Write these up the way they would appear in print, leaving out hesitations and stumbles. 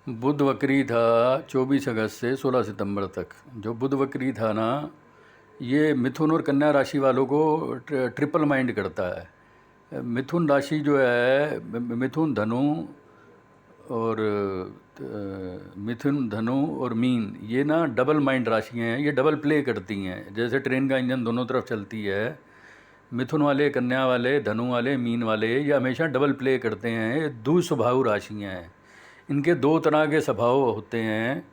बुध वक्री था 24 अगस्त से 16 सितंबर तक। जो बुध वक्री था ना, ये मिथुन और कन्या राशि वालों को ट्रिपल माइंड करता है। मिथुन राशि जो है, मिथुन धनु और मिथुन धनु और मीन, ये ना डबल माइंड राशियाँ हैं। ये डबल प्ले करती हैं, जैसे ट्रेन का इंजन दोनों तरफ चलती है। मिथुन वाले, कन्या वाले, धनु वाले, मीन वाले, ये हमेशा डबल प्ले करते हैं। ये द्विस्वभाव राशियाँ हैं। इनके दो तरह के स्वभाव होते हैं।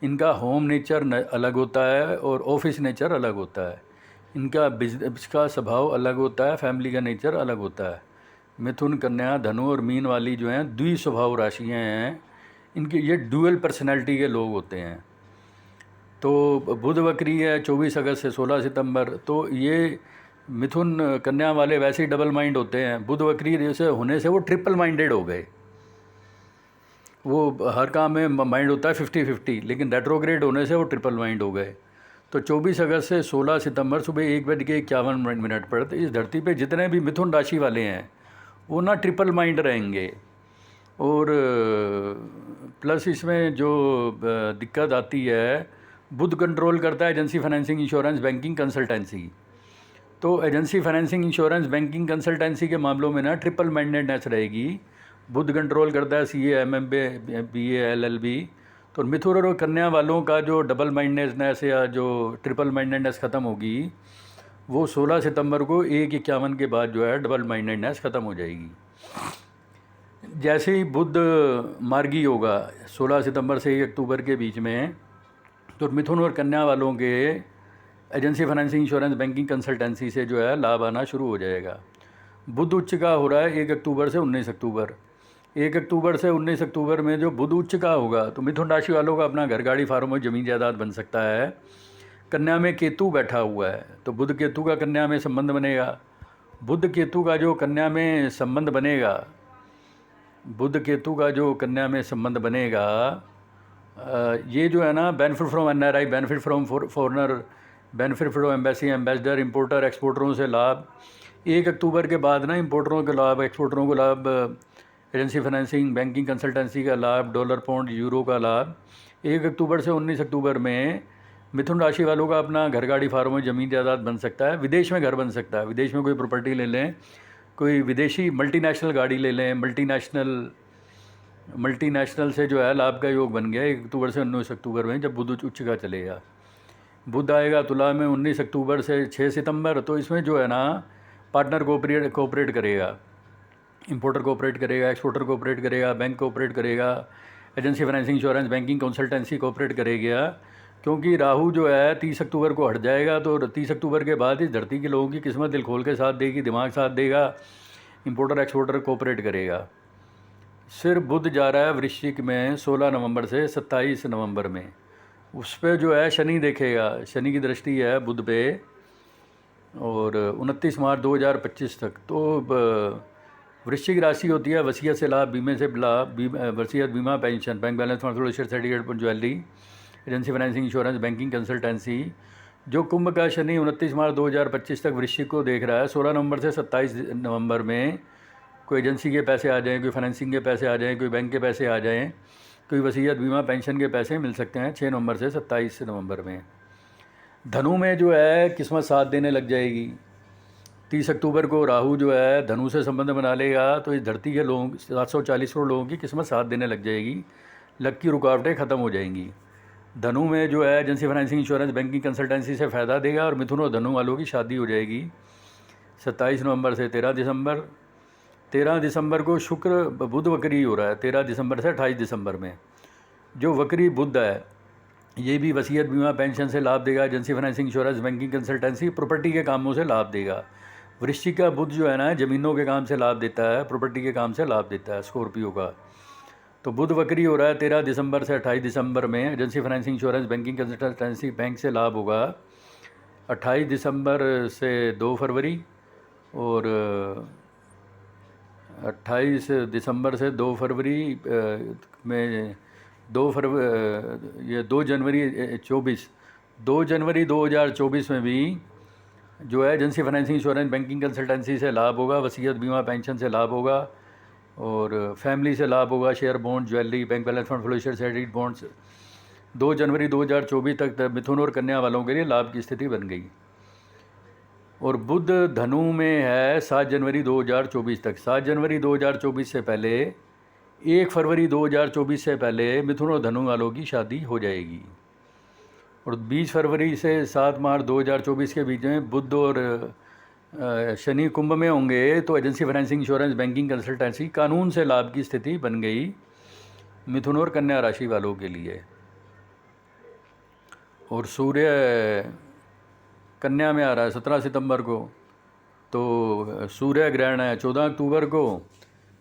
इनका होम नेचर अलग होता है और ऑफिस नेचर अलग होता है। इनका बिजनेस का स्वभाव अलग होता है, फैमिली का नेचर अलग होता है। मिथुन, कन्या, धनु और मीन वाली जो हैं द्विस्वभाव राशियाँ हैं। इनके ये ड्यूअल पर्सनैलिटी के लोग होते हैं। तो बुध वक्री है 24 अगस्त से 16 सितंबर। तो ये मिथुन कन्या वाले वैसे ही डबल माइंड होते हैं। बुध वक्री जैसे होने से वो ट्रिपल माइंडेड हो गए। वो हर काम में माइंड होता है 50-50, लेकिन रेट्रोग्रेड होने से वो ट्रिपल माइंड हो गए। तो 24 अगस्त से 16 सितंबर सुबह 1:51 पर इस धरती पे जितने भी मिथुन राशि वाले हैं वो ना ट्रिपल माइंड रहेंगे। और प्लस इसमें जो दिक्कत आती है, बुध कंट्रोल करता है agency, financing, insurance, banking, consultancy. तो agency, financing, insurance, banking, consultancy के मामलों में ना ट्रिपल माइंडेडनेस रहेगी। बुध कंट्रोल करता है CA, MMB, BA, LLB। तो मिथुन और कन्या वालों का जो डबल माइंडेडनेस या जो ट्रिपल माइंडेडनेस ख़त्म होगी, वो 16 सितंबर को 1:51 के बाद जो है डबल माइंडेडनेस ख़त्म हो जाएगी। जैसे ही बुध मार्गी होगा 16 सितंबर से 1 अक्टूबर के बीच में, तो मिथुन और कन्या वालों के agency, financing, insurance, banking, consultancy से जो है लाभ आना शुरू हो जाएगा। बुध उच्च का हो रहा है 1 अक्टूबर से 19 अक्टूबर। 1 अक्टूबर से 19 अक्टूबर में जो बुध उच्च का होगा, तो मिथुन राशि वालों का अपना घर, गाड़ी, फार्म और ज़मीन जायदाद बन सकता है। कन्या में केतु बैठा हुआ है, तो बुध केतु का कन्या में संबंध बनेगा। बुध केतु का जो कन्या में संबंध बनेगा, बुध केतु का जो कन्या में संबंध बनेगा, ये जो है ना, benefit from NRI, benefit from foreigner, benefit from embassy, ambassador, importer, एक्सपोर्टरों से लाभ। 1 अक्टूबर के बाद ना इंपोर्टरों के लाभ, एक्सपोर्टरों को लाभ, एजेंसी, फाइनेंसिंग, बैंकिंग, कंसल्टेंसी का लाभ, डॉलर, पाउंड, यूरो का लाभ। 1 अक्टूबर से 19 अक्टूबर में मिथुन राशि वालों का अपना घर, गाड़ी, फार्म और ज़मीन जायदाद बन सकता है। विदेश में घर बन सकता है, विदेश में कोई प्रॉपर्टी ले लें, कोई विदेशी मल्टीनेशनल गाड़ी ले लें। मल्टीनेशनल से जो है लाभ का योग बन गया 1 अक्टूबर से 19 अक्टूबर में, जब बुध उच्च का चलेगा। बुध आएगा तुला में 19 अक्टूबर से 6 सितंबर। तो इसमें जो है ना, पार्टनर कोऑपरेट करेगा, इंपोर्टर कोऑपरेट करेगा, एक्सपोर्टर कोऑपरेट करेगा, बैंक कोऑपरेट करेगा, agency, financing, insurance, banking, consultancy cooperate करेगा। क्योंकि राहु जो है 30 अक्टूबर को हट जाएगा। तो 30 अक्टूबर के बाद इस धरती के लोगों की किस्मत दिल खोल के साथ देगी, दिमाग साथ देगा, इंपोर्टर एक्सपोर्टर कोऑपरेट करेगा। सिर्फ बुध जा रहा है वृश्चिक में 16 नवंबर से 27 नवंबर में। उस पर जो है शनि देखेगा, शनि की दृष्टि है बुध पे, और 29 मार्च 2025 तक। तो वृश्चिक राशि होती है वसीयत से लाभ, बीमे से लाभ, वसीयत, बीमा, पेंशन, bank balance, pharmaceutical certificate, jewellery, agency, financing, insurance, banking, consultancy. जो कुंभ का शनि 29 मार्च 2025 तक वृश्चिक को देख रहा है, 16 नवंबर से 27 नवंबर में कोई एजेंसी के पैसे आ जाएँ, कोई फाइनेंसिंग के पैसे आ जाएँ, कोई बैंक के पैसे आ जाएँ, कोई वसीयत, बीमा, पेंशन के पैसे मिल सकते हैं 6 नवंबर से 27 नवंबर में। धनु में जो है किस्मत साथ देने लग जाएगी। 30 अक्टूबर को राहु जो है धनु से संबंध बना लेगा, तो इस धरती के लोगों, 740 करोड़ लोगों की किस्मत साथ देने लग जाएगी। लक की रुकावटें ख़त्म हो जाएंगी। धनु में जो है agency, financing, insurance, banking, consultancy से फ़ायदा देगा। और मिथुन और धनु वालों की शादी हो जाएगी 27 नवंबर से 13 दिसंबर। 13 दिसंबर को शुक्र, बुध वक्री हो रहा है 13 दिसंबर से 28 दिसंबर में। जो वक्री बुध है, ये भी वसीयत, बीमा, पेंशन से लाभ देगा, agency, financing, insurance, banking, consultancy, property के कामों से लाभ देगा। वृश्चिक का बुध जो है ना, ज़मीनों के काम से लाभ देता है, प्रॉपर्टी के काम से लाभ देता है, स्कॉर्पियो का। तो बुध वक्री हो रहा है 13 दिसंबर से 28 दिसंबर में। Agency, financing, insurance, banking, consultancy, bank से लाभ होगा 28 दिसंबर से 2 फरवरी, और 28 दिसंबर से 2 फरवरी में 2 जनवरी 24, 2 जनवरी 2024 में भी जो है agency, financing, insurance, banking, consultancy से लाभ होगा, वसीयत, बीमा, पेंशन से लाभ होगा, और फैमिली से लाभ होगा, share bond, jewellery, bank balance fund, फ्लोशर, सेटेड बॉन्ड्स। 2 जनवरी 2024 तक मिथुन और कन्या वालों के लिए लाभ की स्थिति बन गई। और बुध धनु में है 7 जनवरी 2024 तक। 7 जनवरी 2024 से पहले 1 फरवरी 2024 से पहले मिथुन और धनु वालों की शादी हो जाएगी। और 20 फरवरी से 7 मार्च 2024 के बीच में बुध और शनि कुंभ में होंगे, तो agency, financing, insurance, banking, consultancy, कानून से लाभ की स्थिति बन गई मिथुन और कन्या राशि वालों के लिए। और सूर्य कन्या में आ रहा है 17 सितंबर को, तो सूर्य ग्रहण है 14 अक्टूबर को।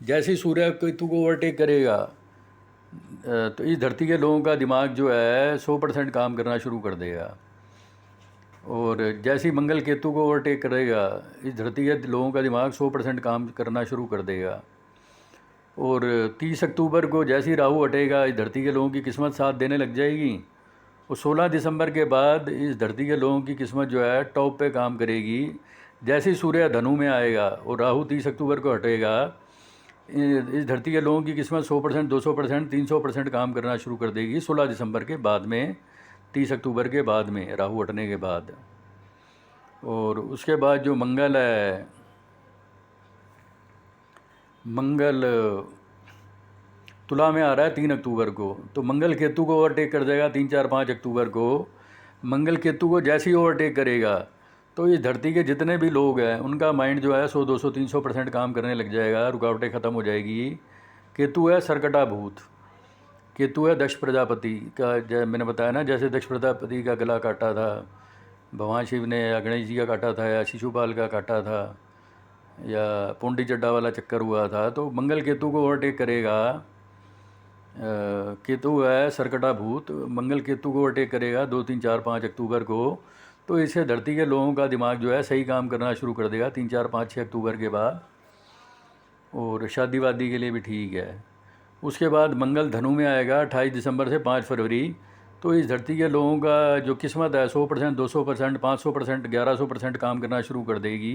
जैसे ही सूर्य केतु को ओवरटेक करेगा तो इस धरती के लोगों का दिमाग जो है 100% काम करना शुरू कर देगा। और जैसे ही मंगल केतु को ओवरटेक करेगा, इस धरती के लोगों का दिमाग 100% काम करना शुरू कर देगा। और 30 अक्टूबर को जैसे ही राहु हटेगा, इस धरती के लोगों की किस्मत साथ देने लग जाएगी। और 16 दिसंबर के बाद इस धरती के लोगों की किस्मत जो है टॉप पे काम करेगी। जैसे ही सूर्य धनु में आएगा और राहु 30 अक्टूबर को हटेगा, इस धरती के लोगों की किस्मत 100%, 200%, 300% काम करना शुरू कर देगी 16 दिसंबर के बाद में, 30 अक्टूबर के बाद में, राहु हटने के बाद। और उसके बाद जो मंगल है, मंगल तुला में आ रहा है 3 अक्टूबर को, तो मंगल केतु को ओवरटेक कर देगा 3, 4, 5 अक्टूबर को। मंगल केतु को जैसे ही ओवरटेक करेगा, तो इस धरती के जितने भी लोग हैं उनका माइंड जो है 100, 200, 300% काम करने लग जाएगा, रुकावटें ख़त्म हो जाएगी। केतु है सरकटा भूत, केतु है दक्ष प्रजापति का, मैंने बताया ना, जैसे दक्ष प्रजापति का गला काटा था भगवान शिव ने, या गणेश जी का काटा था, या शिशुपाल का काटा था, या पोंडी चड्डा वाला चक्कर हुआ था। तो मंगल केतु को ओवरटेक करेगा, केतु है सरकटा भूत, मंगल केतु को ओवरटेक करेगा 2, 3, 4, 5 अक्टूबर को। तो इससे धरती के लोगों का दिमाग जो है सही काम करना शुरू कर देगा 3, 4, 5, 6 अक्टूबर के बाद। और शादी वादी के लिए भी ठीक है। उसके बाद मंगल धनु में आएगा 28 दिसंबर से 5 फरवरी। तो इस धरती के लोगों का जो किस्मत है 100%, 200%, 500%, 1100% काम करना शुरू कर देगी।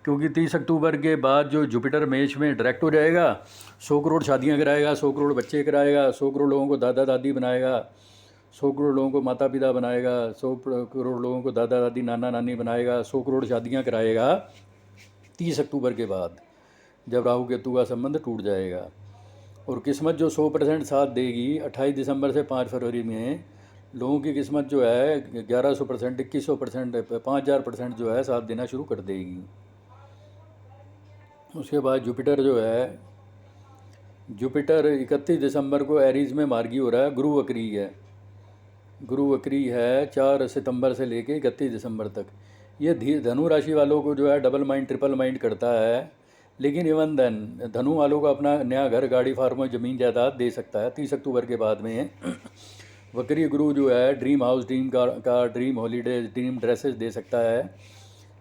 क्योंकि 30 अक्टूबर के बाद जो जुपिटर मेष में डायरेक्ट हो जाएगा, 100 करोड़ शादियां कराएगा, 100 करोड़ बच्चे कराएगा, 100 करोड़ लोगों को दादा दादी बनाएगा, 100 करोड़ लोगों को माता पिता बनाएगा, 100 करोड़ लोगों को दादा दादी नाना नानी बनाएगा, 100 करोड़ शादियां कराएगा 30 अक्टूबर के बाद, जब राहु केतु का संबंध टूट जाएगा। और किस्मत जो 100% साथ देगी 28 दिसंबर से 5 फरवरी में, लोगों की किस्मत जो है 1100%, 2100%, 5000% जो है साथ देना शुरू कर देगी। उसके बाद जुपिटर जो है, जुपिटर 31 दिसंबर को एरीज में मार्गी हो रहा है, गुरु वक्री है, गुरु वक्री है 4 सितंबर से लेके 31 दिसंबर तक। ये धनु राशि वालों को जो है डबल माइंड, ट्रिपल माइंड करता है। लेकिन इवन देन धनु वालों को अपना नया घर, गाड़ी, फार्म, ज़मीन, जायदाद दे सकता है 30 अक्टूबर के बाद में। वक्री गुरु जो है dream house, dream car, dream holidays, dream dresses दे सकता है।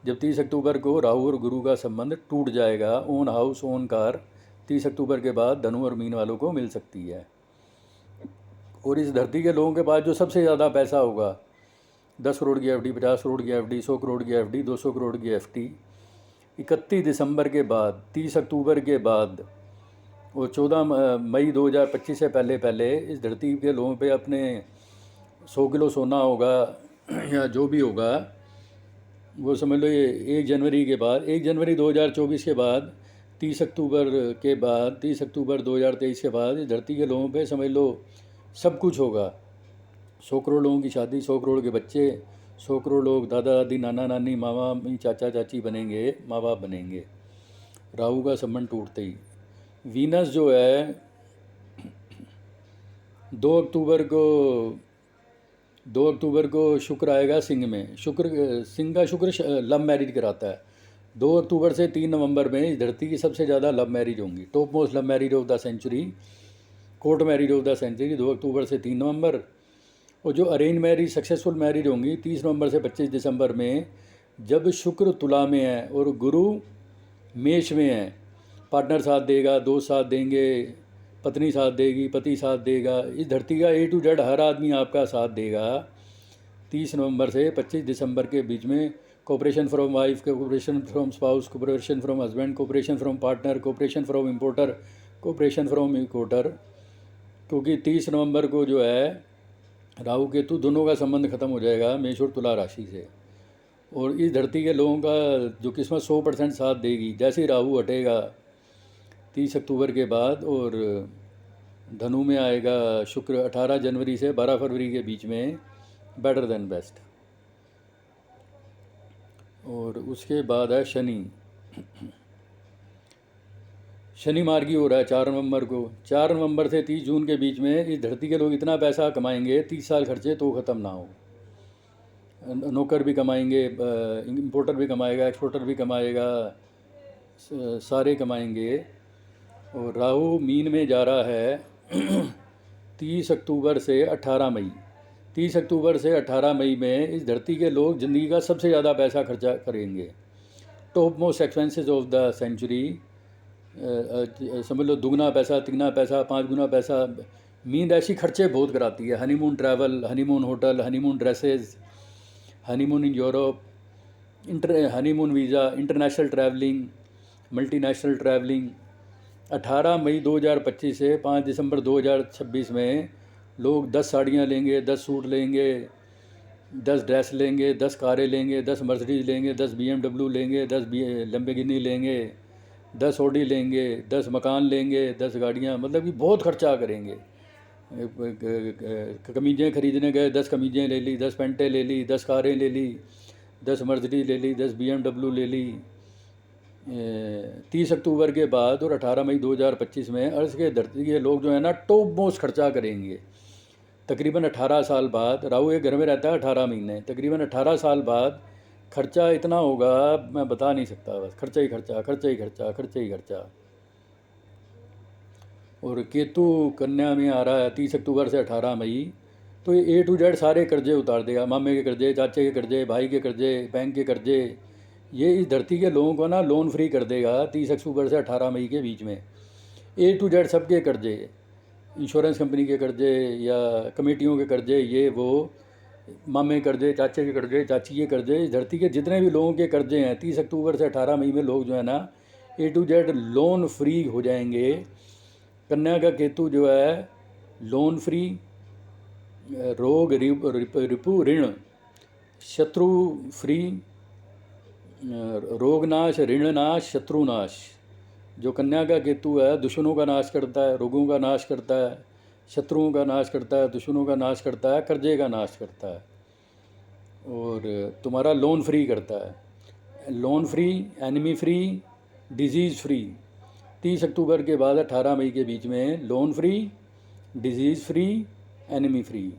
जब 30 अक्टूबर को राहु और गुरु का संबंध टूट जाएगा, ओन हाउस, ओन कार 30 अक्टूबर के बाद धनु और मीन वालों को मिल सकती है। और इस धरती के लोगों के पास जो सबसे ज़्यादा पैसा होगा, 10 करोड़ की एफडी, 50 करोड़ की एफडी, 100 करोड़ की एफडी, 200 करोड़ की एफडी, 31 दिसंबर के बाद, 30 अक्टूबर के बाद और 14 मई 2025 से पहले पहले इस धरती के लोगों पे अपने 100 किलो सोना होगा या जो भी होगा, वो समझ लो ये 1 जनवरी के बाद, 1 जनवरी 2024 के बाद, 30 अक्टूबर के बाद, 30 अक्टूबर 2023 के बाद इस धरती के लोगों पे समझ लो सब कुछ होगा। 100 करोड़ लोगों की शादी, 100 करोड़ के बच्चे, 100 करोड़ लोग दादा दादी, नाना नानी, मामा मामी, चाचा चाची बनेंगे, माँ बाप बनेंगे राहु का संबंध टूटते ही। वीनस जो है 2 अक्टूबर को शुक्र आएगा सिंह में। सिंह का शुक्र लव मैरिज कराता है। 2 अक्टूबर से 3 नवंबर में इस धरती की सबसे ज़्यादा लव मैरिज होंगी, top most love marriage of the century, court marriage of the century 2 अक्टूबर से 3 नवंबर। और जो अरेंज मैरिज, सक्सेसफुल मैरिज होंगी 30 नवंबर से 25 दिसंबर में, जब शुक्र तुला में है और गुरु मेष में है। पार्टनर साथ देगा, दोस्त साथ देंगे, पत्नी साथ देगी, पति साथ देगा, इस धरती का A to Z हर आदमी आपका साथ देगा 30 नवंबर से 25 दिसंबर के बीच में। Cooperation from wife, cooperation from spouse, cooperation from husband, cooperation from partner, cooperation from importer, cooperation from importer. क्योंकि 30 नवंबर को जो है राहु केतु दोनों का संबंध खत्म हो जाएगा मेष और तुला राशि से, और इस धरती के लोगों का जो किस्मत 100% साथ देगी। जैसे ही राहु हटेगा 30 अक्टूबर के बाद और धनु में आएगा शुक्र 18 जनवरी से 12 फरवरी के बीच में, बेटर देन बेस्ट। और उसके बाद है शनि। शनि मार्गी हो रहा है 4 नवंबर को। 4 नवंबर से 30 जून के बीच में इस धरती के लोग इतना पैसा कमाएंगे, 30 साल खर्चे तो ख़त्म ना हो। नौकर भी कमाएंगे, इंपोर्टर भी कमाएगा, एक्सपोर्टर भी कमाएगा, सारे कमाएंगे। और राहु मीन में जा रहा है 30 अक्टूबर से 18 मई। 30 अक्टूबर से 18 मई में इस धरती के लोग ज़िंदगी का सबसे ज़्यादा पैसा खर्चा करेंगे। Top most expenses of the century, समझ लो दुगना पैसा, तिगना पैसा, 5 गुना पैसा। नींद ऐसी खर्चे बहुत कराती है। Honeymoon travel, honeymoon hotel, honeymoon dresses, honeymoon in Europe, honeymoon visa, international travelling, multinational travelling. 18 मई 2025 से 5 दिसंबर 2026 में लोग 10 साड़ियाँ लेंगे, 10 सूट लेंगे, 10 ड्रेस लेंगे, 10 कारें लेंगे, 10 मर्सिडीज़ लेंगे, 10 BMW लेंगे, 10 लैम्बोर्गिनी लेंगे, 10 ऑडी लेंगे, 10 मकान लेंगे, 10 गाड़ियाँ, मतलब कि बहुत खर्चा करेंगे। कमीज़ें खरीदने गए, 10 कमीज़ें ले ली, 10 पैंटें ले ली, 10 कारें ले ली, 10 मर्सिडीज़ ले ली, 10 BMW ले ली। 30 अक्टूबर के बाद और 18 मई 2025 में अर्थ के धरती के लोग जो है ना टॉप मोस्ट खर्चा करेंगे। तकरीबन 18 साल बाद, राहु एक घर में रहता है 18 महीने, तकरीबन 18 साल बाद खर्चा इतना होगा मैं बता नहीं सकता। बस खर्चा ही खर्चा, खर्चा ही खर्चा, खर्चा ही खर्चा। और केतु कन्या में आ रहा है 30 अक्टूबर से 18 मई, तो ये A to Z सारे कर्जे उतार देगा। मामे के कर्जे, चाचे के कर्जे, भाई के कर्जे, बैंक के कर्जे, ये इस धरती के लोगों को ना लोन फ्री कर देगा 30 अक्टूबर से 18 मई के बीच में। A to Z सबके कर्जे, इंश्योरेंस कंपनी के कर्जे या कमेटियों के कर्जे, ये वो, मामे कर्जे, चाचे के कर्जे, चाची के कर्जे, इस धरती के जितने भी लोगों के कर्जे हैं 30 अक्टूबर से 18 मई में लोग जो है ना A to Z loan free हो जाएंगे। कन्या का केतु जो है लोन फ्री, रोग रिपु ऋण शत्रु फ्री, रोग नाश, ऋण नाश, शत्रु नाश। जो कन्या का केतु है दुश्मनों का नाश करता है, रोगों का नाश करता है, शत्रुओं का नाश करता है, दुश्मनों का नाश करता है, कर्जे का नाश करता है, और तुम्हारा लोन फ्री करता है। Loan free, enemy free, disease free. 30 अक्टूबर के बाद 18 मई के बीच में loan free, disease free, enemy free.